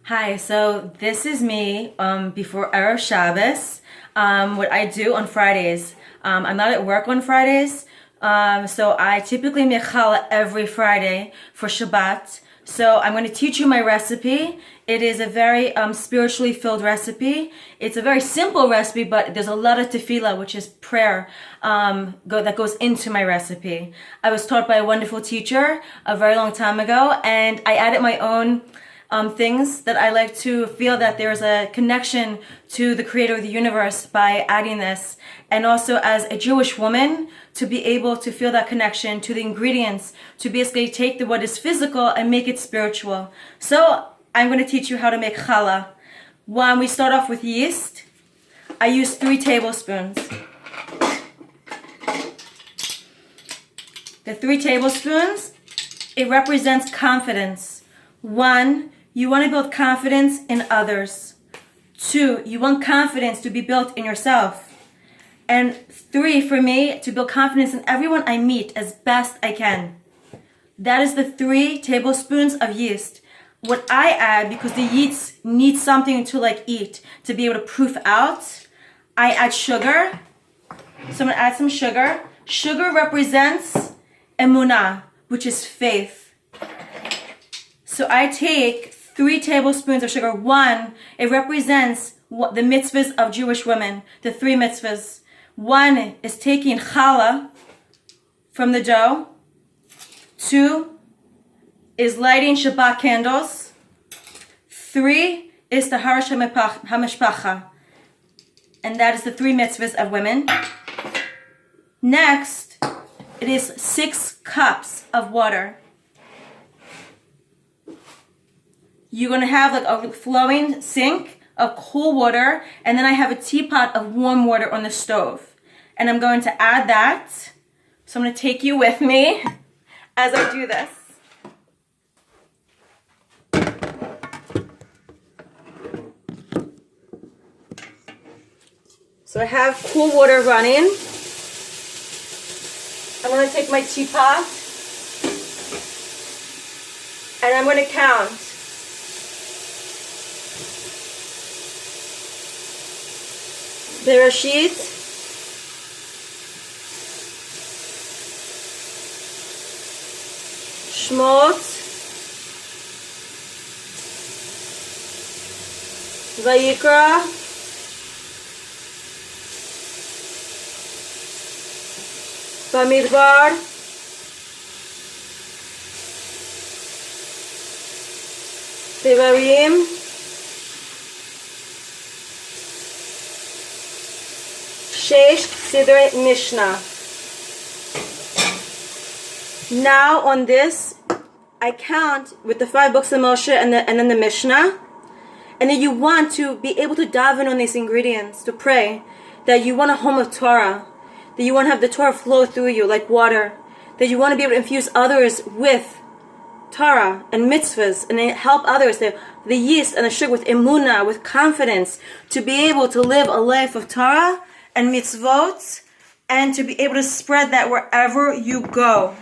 Hi, so this is me before Erev Shabbos. What I do on Fridays. I'm not at work on Fridays, so I typically make challah every Friday for Shabbat. So I'm going to teach you my recipe. It is a very spiritually filled recipe. It's a very simple recipe, but there's a lot of tefillah, which is prayer, that goes into my recipe. I was taught by a wonderful teacher a very long time ago, and I added my own things that I like to feel that there's a connection to the creator of the universe by adding this. And also as a Jewish woman, to be able to feel that connection to the ingredients, to basically take what is physical and make it spiritual. So I'm going to teach you how to make challah. One, we start off with yeast. I use 3 tablespoons. The 3 tablespoons, it represents confidence. 1, you want to build confidence in others. 2, you want confidence to be built in yourself. And 3, for me, to build confidence in everyone I meet as best I can. That is the 3 tablespoons of yeast. What I add, because the yeast needs something to eat, to be able to proof out, I add sugar. So I'm going to add some sugar. Sugar represents emunah, which is faith. So I take 3 tablespoons of sugar. 1, it represents the mitzvahs of Jewish women, the 3 mitzvahs. 1 is taking challah from the dough. 2 is lighting Shabbat candles. 3 is the Harash HaMishpacha. And that is the 3 mitzvahs of women. Next, it is 6 cups of water. You're going to have a flowing sink of cool water, and then I have a teapot of warm water on the stove. And I'm going to add that. So I'm going to take you with me as I do this. So I have cool water running. I'm going to take my teapot, and I'm going to count. Bereshit, Shmot, Vayikra, Bamidbar, Devarim, Shesh Sidre Mishnah. Now on this, I count with the 5 books of Moshe and then the Mishnah. And then you want to be able to daven on these ingredients, to pray, that you want a home of Torah, that you want to have the Torah flow through you like water, that you want to be able to infuse others with Torah and mitzvahs, and help others, the yeast and the sugar, with emunah, with confidence, to be able to live a life of Torah and mitzvot, and to be able to spread that wherever you go.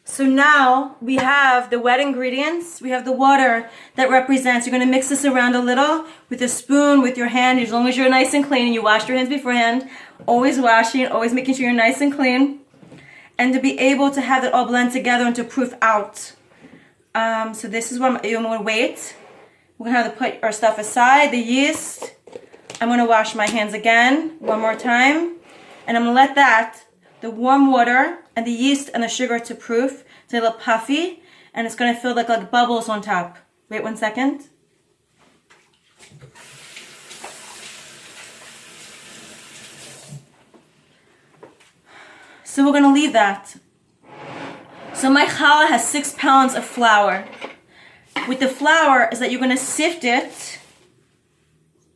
So now we have the wet ingredients. We have the water that represents. You're going to mix this around a little with a spoon, with your hand, as long as you're nice and clean and you washed your hands beforehand. Always washing, always making sure you're nice and clean. And to be able to have it all blend together and to proof out. So this is what I'm going to wait. We're going to have to put our stuff aside, the yeast. I'm going to wash my hands again, one more time. And I'm going to let that, the warm water and the yeast and the sugar to proof. It's a little puffy. And it's going to feel like bubbles on top. Wait 1 second. So we're going to leave that. So my challah has 6 pounds of flour. With the flour is that you're going to sift it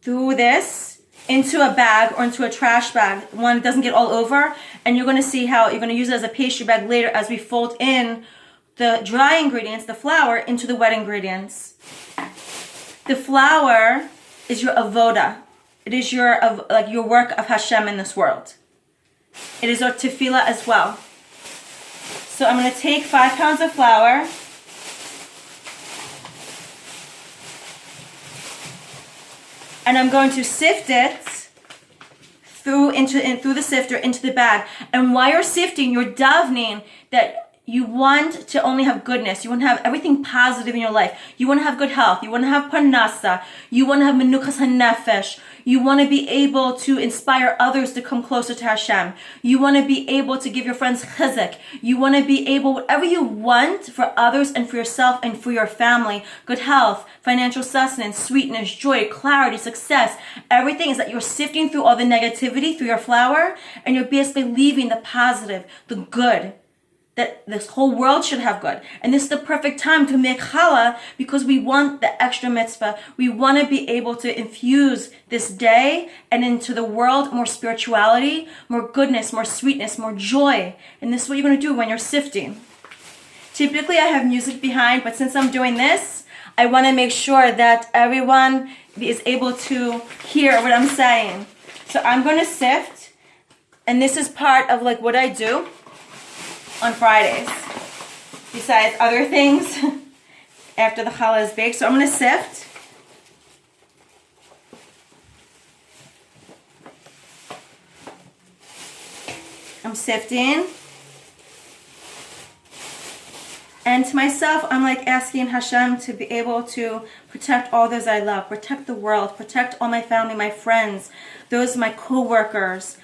through this into a bag or into a trash bag. One, it doesn't get all over. And you're going to see how you're going to use it as a pastry bag later as we fold in the dry ingredients, the flour, into the wet ingredients. The flour is your avoda. It is your work of Hashem in this world. It is our tefillah as well. So I'm going to take 5 pounds of flour. and I'm going to sift it through the sifter into the bag. And while you're sifting, you're davening that you want to only have goodness. You want to have everything positive in your life. You want to have good health. You want to have parnasa. You want to have menuchas hanefesh. You want to be able to inspire others to come closer to Hashem. You want to be able to give your friends chizuk. You want to be able, whatever you want for others and for yourself and for your family, good health, financial sustenance, sweetness, joy, clarity, success, everything is that you're sifting through all the negativity through your flour, and you're basically leaving the positive, the good, that this whole world should have good. And this is the perfect time to make challah, because we want the extra mitzvah. We want to be able to infuse this day and into the world more spirituality, more goodness, more sweetness, more joy. And this is what you're going to do when you're sifting. Typically I have music behind, but since I'm doing this, I want to make sure that everyone is able to hear what I'm saying. So I'm going to sift, and this is part of like what I do on Fridays, besides other things after the challah is baked. So I'm going to sift. I'm sifting. And to myself, I'm like asking Hashem to be able to protect all those I love, protect the world, protect all my family, my friends, those my co-workers,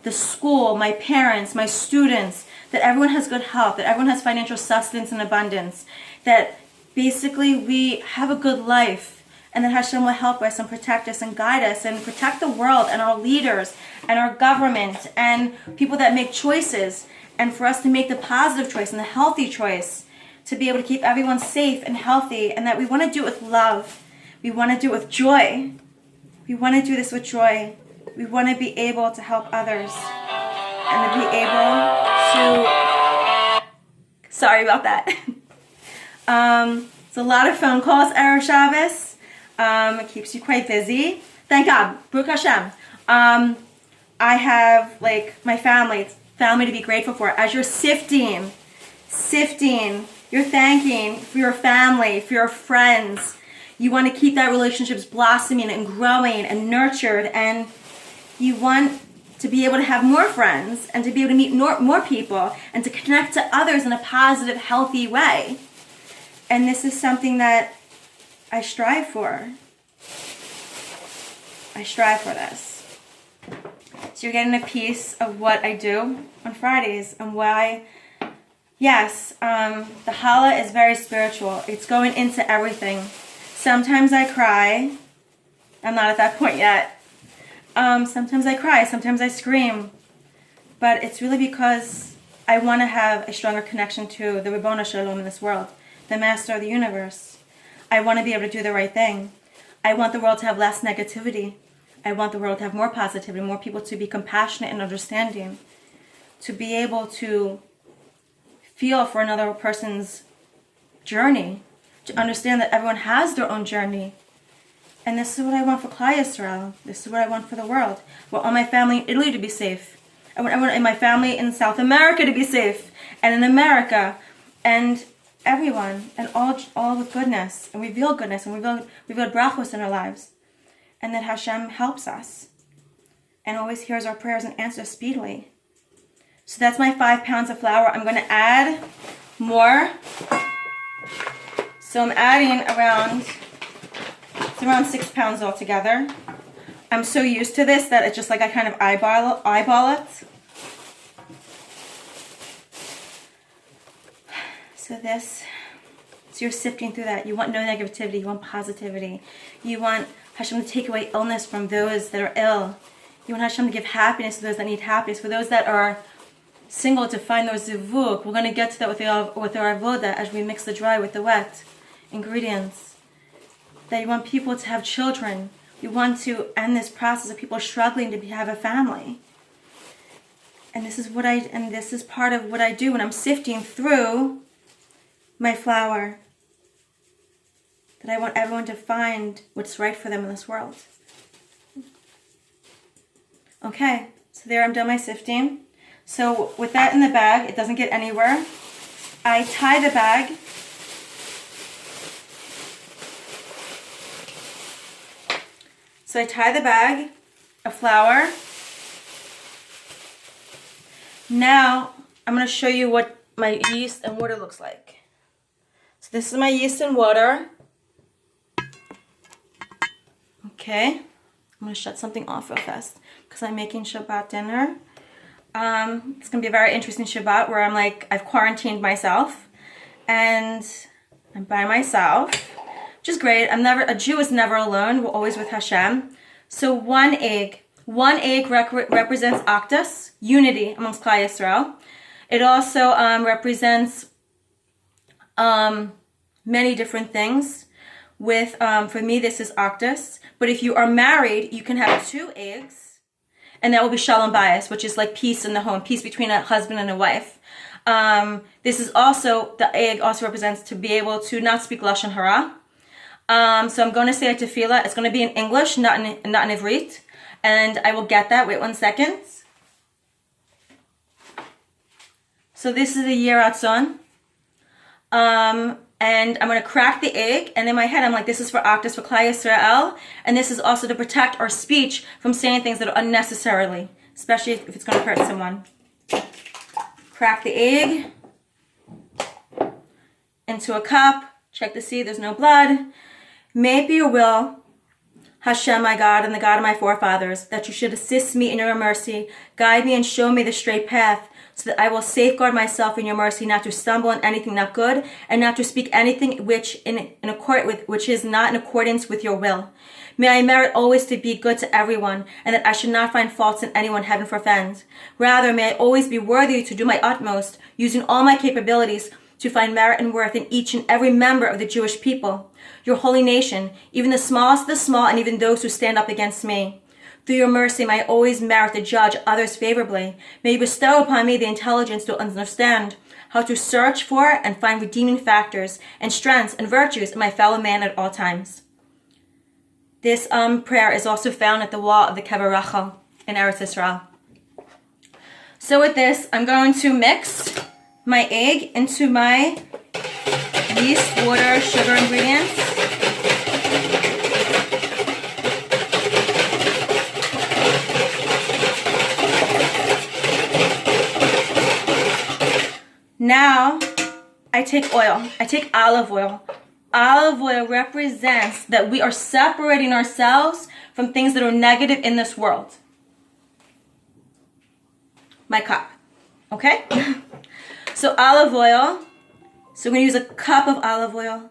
the school, my parents, my students, that everyone has good health, that everyone has financial sustenance and abundance, that basically we have a good life, and that Hashem will help us and protect us and guide us and protect the world and our leaders and our government and people that make choices, and for us to make the positive choice and the healthy choice, to be able to keep everyone safe and healthy, and that we want to do it with love. We want to do it with joy. We want to do this with joy. We want to be able to help others and to be able to... Sorry about that. It's a lot of phone calls, Erev Shabbos. It keeps you quite busy. Thank God. Baruch Hashem. I have like my family to be grateful for. As you're sifting, you're thanking for your family, for your friends. You want to keep that relationships blossoming and growing and nurtured, and you want to be able to have more friends and to be able to meet more people and to connect to others in a positive, healthy way. And this is something that I strive for. I strive for this. So you're getting a piece of what I do on Fridays and why, yes, the challah is very spiritual. It's going into everything. Sometimes I cry. I'm not at that point yet. Sometimes I cry, sometimes I scream, but it's really because I want to have a stronger connection to the Ribbon Shalom in this world, the Master of the universe. I want to be able to do the right thing. I want the world to have less negativity. I want the world to have more positivity, more people to be compassionate and understanding, to be able to feel for another person's journey, to understand that everyone has their own journey. And this is what I want for Klal Yisrael. This is what I want for the world. I want all my family in Italy to be safe. I want my family in South America to be safe. And in America. And everyone. And all with goodness. And reveal goodness. And reveal brachos in our lives. And that Hashem helps us. And always hears our prayers and answers speedily. So that's my 5 pounds of flour. I'm going to add more. So I'm adding around... It's around 6 pounds altogether. I'm so used to this that it's just like I kind of eyeball it. So you're sifting through that. You want no negativity. You want positivity. You want Hashem to take away illness from those that are ill. You want Hashem to give happiness to those that need happiness. For those that are single, to find their zivug. We're going to get to that with our avoda as we mix the dry with the wet ingredients. That you want people to have children. You want to end this process of people struggling to have a family. And this is part of what I do when I'm sifting through my flour. That I want everyone to find what's right for them in this world. Okay, so there I'm done my sifting. So with that in the bag, it doesn't get anywhere. I tie the bag. So I tie the bag of flour. Now I'm going to show you what my yeast and water looks like. So this is my yeast and water. Okay, I'm going to shut something off real fast because I'm making Shabbat dinner. It's going to be a very interesting Shabbat where I've quarantined myself and I'm by myself, which is great. A Jew is never alone. We're always with Hashem. So one egg represents Achdus, unity amongst Klal Yisrael. It also represents many different things. For me, this is Achdus. But if you are married, you can have 2 eggs, and that will be Shalom Bayis, which is like peace in the home, peace between a husband and a wife. The egg also represents to be able to not speak Lashon Hara. So I'm going to say a tefillah. It's going to be in English, not in Ivrit. And I will get that. Wait 1 second. So this is the Yeh Ratzon. And I'm going to crack the egg. And in my head, I'm like, this is for Achdus, for Klal Yisrael. And this is also to protect our speech from saying things that are unnecessarily, especially if it's going to hurt someone. Crack the egg into a cup. Check to see there's no blood. May it be your will, Hashem, my God, and the God of my forefathers, that you should assist me in your mercy, guide me and show me the straight path, so that I will safeguard myself in your mercy, not to stumble in anything not good, and not to speak anything which is not in accordance with your will. May I merit always to be good to everyone, and that I should not find faults in anyone, heaven forfend. Rather, may I always be worthy to do my utmost, using all my capabilities to find merit and worth in each and every member of the Jewish people, your holy nation, even the smallest of the small, and even those who stand up against me. Through your mercy, may I always merit to judge others favorably. May you bestow upon me the intelligence to understand how to search for and find redeeming factors and strengths and virtues in my fellow man at all times. This prayer is also found at the wall of the Kever Rachel in Eretz Yisrael. So with this, I'm going to mix my egg into my yeast, water, sugar ingredients. Now, I take oil. I take olive oil. Olive oil represents that we are separating ourselves from things that are negative in this world. My cup. Okay? So olive oil. So we're going to use a cup of olive oil.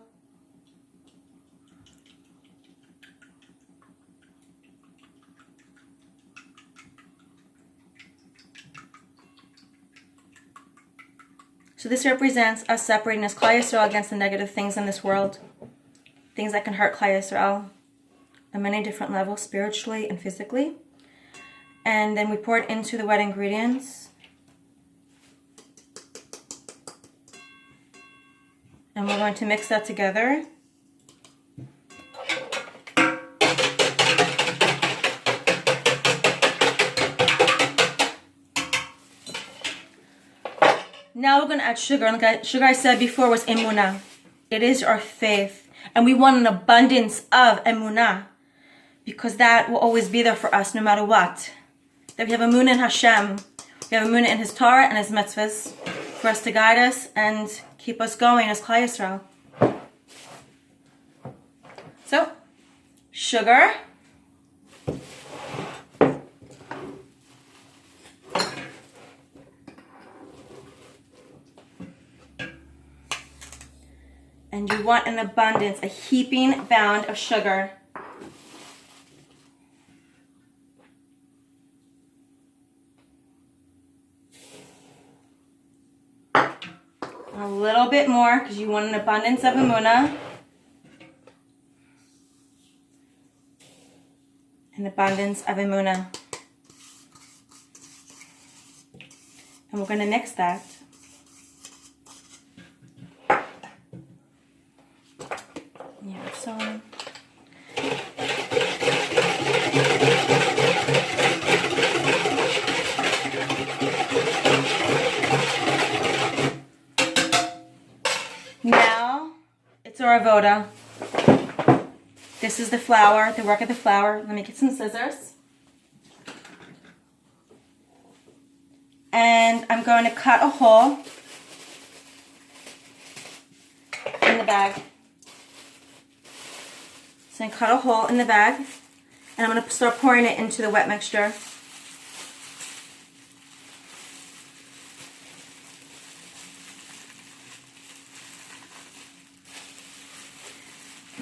So this represents us separating as Klal Yisrael against the negative things in this world. Things that can hurt Klal Yisrael on many different levels, spiritually and physically. And then we pour it into the wet ingredients. And we're going to mix that together. Now we're going to add sugar. Like sugar I said before was emunah. It is our faith. And we want an abundance of emunah, because that will always be there for us no matter what. That we have emunah in Hashem. We have emunah in His Torah and His mitzvahs for us to guide us and keep us going as Klal Yisrael. So, sugar. And you want an abundance, a heaping bound of sugar. A little bit more, because you want an abundance of emunah. An abundance of emunah. And we're going to mix that. Yeah, so now it's our avoda. This is the flour, the work of the flour. Let me get some scissors. And I'm going to cut a hole in the bag. So I cut a hole in the bag, and I'm going to start pouring it into the wet mixture.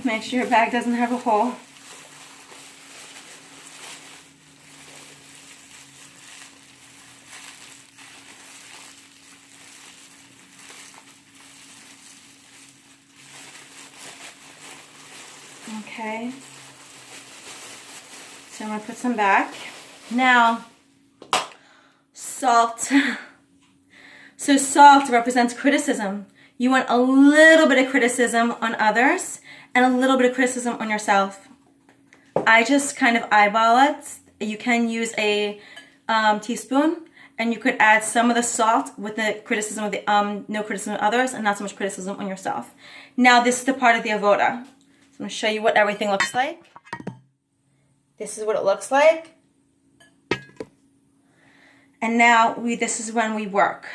Make sure your bag doesn't have a hole. Okay. So I'm going to put some back. Now, salt. So salt represents criticism. You want a little bit of criticism on others and a little bit of criticism on yourself. I just kind of eyeball it. You can use a teaspoon, and you could add some of the salt with the criticism of the no criticism of others and not so much criticism on yourself. Now this is the part of the avoda. So I'm going to show you what everything looks like. This is what it looks like. And now this is when we work.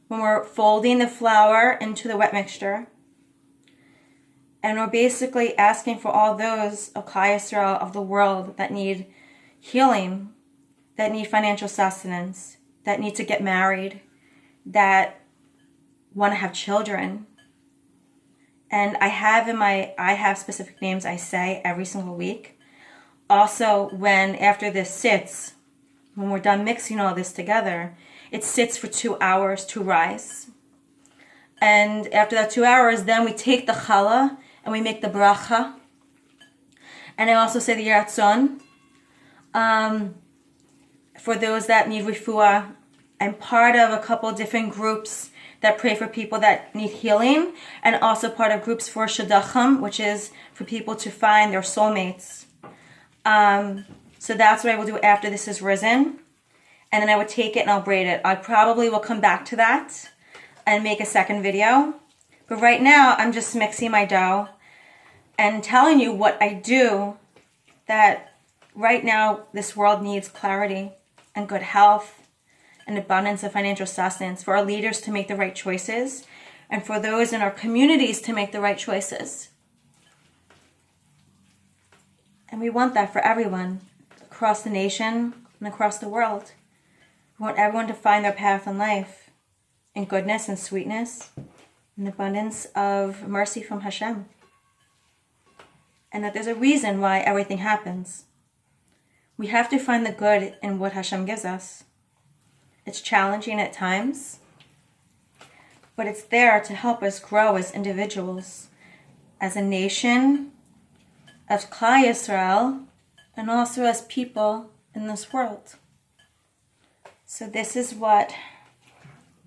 When we're folding the flour into the wet mixture. And we're basically asking for all those of Challah Yisrael of the world that need healing, that need financial sustenance, that need to get married, that want to have children. And I have specific names I say every single week. Also, after this sits, when we're done mixing all this together, it sits for 2 hours to rise. And after that 2 hours, then we take the challah and we make the bracha. And I also say the yeratzon. For those that need refuah. I'm part of a couple different groups that pray for people that need healing, and also part of groups for shidduchim, which is for people to find their soulmates. So that's what I will do after this is risen. And then I would take it and I'll braid it. I probably will come back to that and make a second video. But right now, I'm just mixing my dough and telling you what I do, that right now this world needs clarity and good health and abundance of financial sustenance, for our leaders to make the right choices and for those in our communities to make the right choices. And we want that for everyone across the nation and across the world. We want everyone to find their path in life in goodness and sweetness and abundance of mercy from Hashem. And that there's a reason why everything happens. We have to find the good in what Hashem gives us. It's challenging at times, but it's there to help us grow as individuals, as a nation, as Challah Yisrael, and also as people in this world. So this is what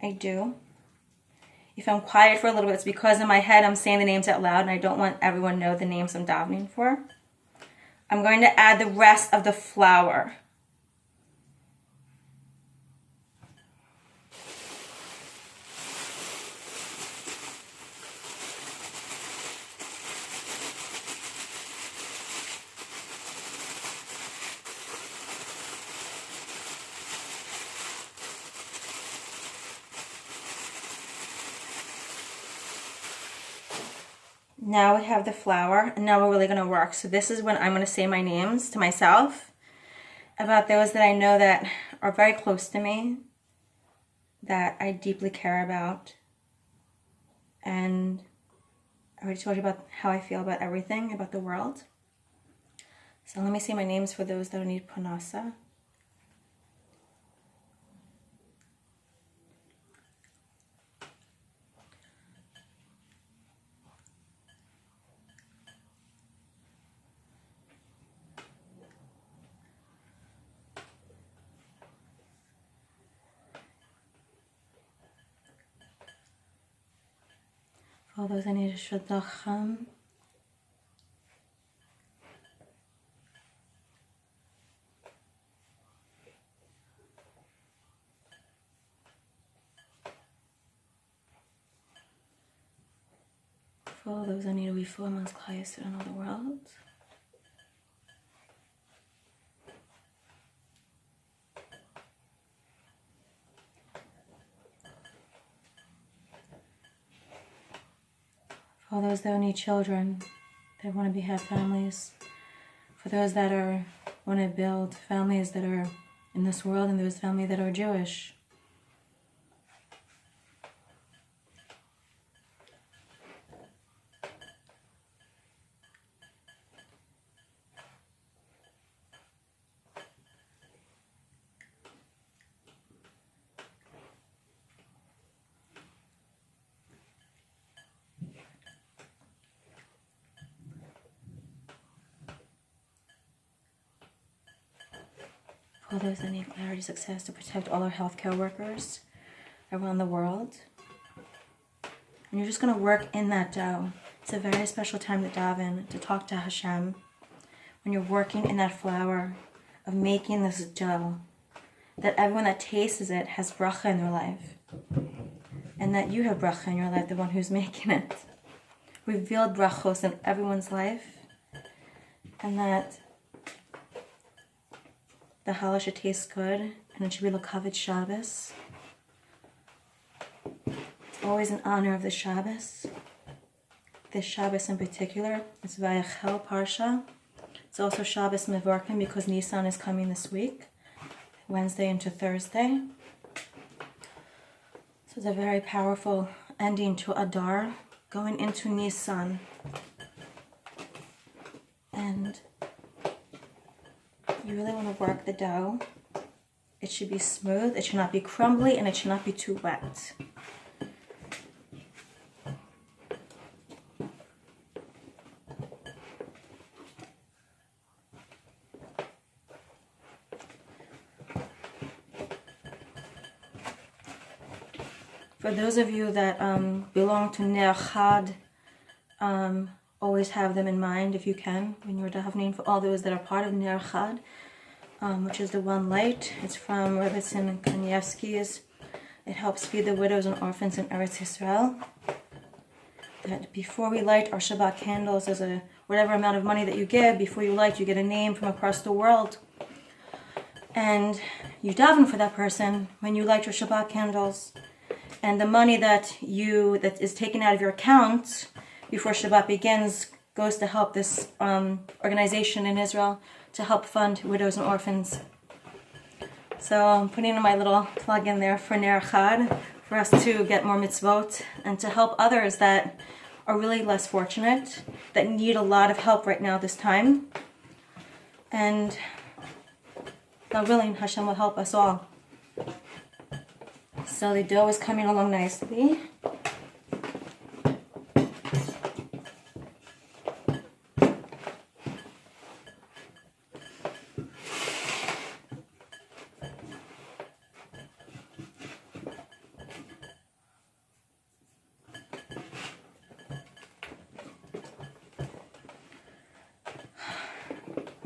I do. If I'm quiet for a little bit, it's because in my head I'm saying the names out loud and I don't want everyone to know the names I'm davening for. I'm going to add the rest of the flour. Now we have the flour, and now we're really going to work. So this is when I'm going to say my names to myself about those that I know that are very close to me, that I deeply care about. And I already told you about how I feel about everything, about the world. So let me say my names for those that need panasa. For all those I need a shidduchim. For all those that need to be full amongst Christ and all the world. For all those that need children, that want to have families. For those that want to build families that are in this world, and those families that are Jewish. For those that need clarity, success to protect all our healthcare workers around the world. And you're just going to work in that dough. It's a very special time to daven, to talk to Hashem. When you're working in that flour of making this dough, that everyone that tastes it has bracha in their life. And that you have bracha in your life, the one who's making it. Revealed brachos in everyone's life. And that the challah should taste good, and it should be l'kavod Shabbos. It's always in honor of the Shabbos. This Shabbos in particular, it's Vayachel Parsha. It's also Shabbos Mevorkim because Nisan is coming this week, Wednesday into Thursday. So it's a very powerful ending to Adar, going into Nisan. And you really want to work the dough. It should be smooth, it should not be crumbly, and it should not be too wet. For those of you that belong to Ner Chad, always have them in mind if you can when you're davening. For all those that are part of Ner Chad, which is the one light. It's from Rebbetzin Kanievsky's. It helps feed the widows and orphans in Eretz Yisrael. That before we light our Shabbat candles, there's a whatever amount of money that you give. Before you light, you get a name from across the world, and you daven for that person when you light your Shabbat candles. And the money that is taken out of your account before Shabbat begins goes to help this organization in Israel to help fund widows and orphans. So I'm putting in my little plug in there for Ner Chad, for us to get more mitzvot and to help others that are really less fortunate, that need a lot of help right now this time. And God willing, Hashem will help us all. So the dough is coming along nicely.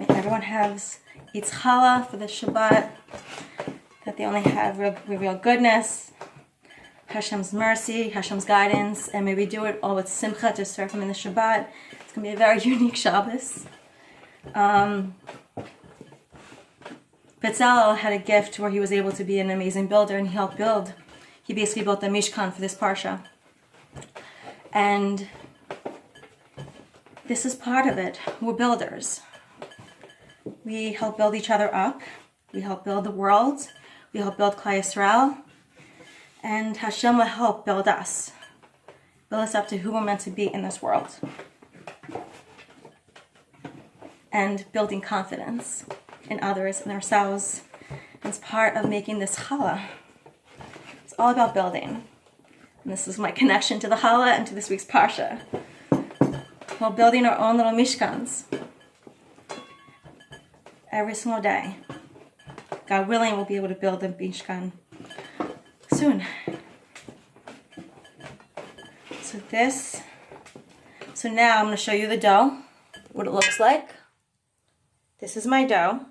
Everyone eats challah for the Shabbat, that they only have real goodness, Hashem's mercy, Hashem's guidance, and may we do it all with simcha to serve Him in the Shabbat. It's going to be a very unique Shabbos. Betzalel had a gift where he was able to be an amazing builder, and he basically built the Mishkan for this Parsha. And this is part of it. We're builders. We help build each other up. We help build the world. We help build Klal Yisrael. And Hashem will help build us. Build us up to who we're meant to be in this world. And building confidence in others and ourselves. It's part of making this challah. It's all about building. And this is my connection to the challah and to this week's Parsha. While building our own little mishkans. Every single day. God willing, we'll be able to build a mishkan soon. So now I'm going to show you the dough, what it looks like. This is my dough.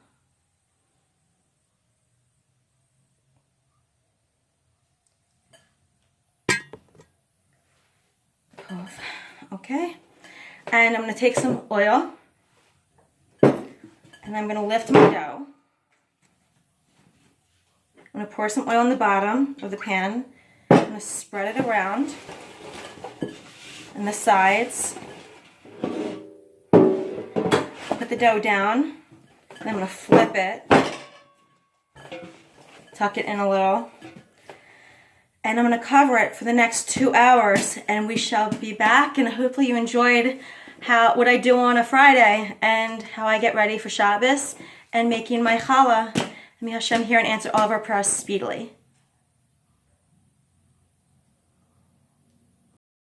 Okay? And I'm going to take some oil, and I'm going to lift my dough. I'm going to pour some oil on the bottom of the pan. I'm going to spread it around and the sides. Put the dough down, and I'm going to flip it. Tuck it in a little. And I'm going to cover it for the next 2 hours, and we shall be back. And hopefully you enjoyed what I do on a Friday and how I get ready for Shabbos and making my challah. And may Hashem hear and answer all of our prayers speedily.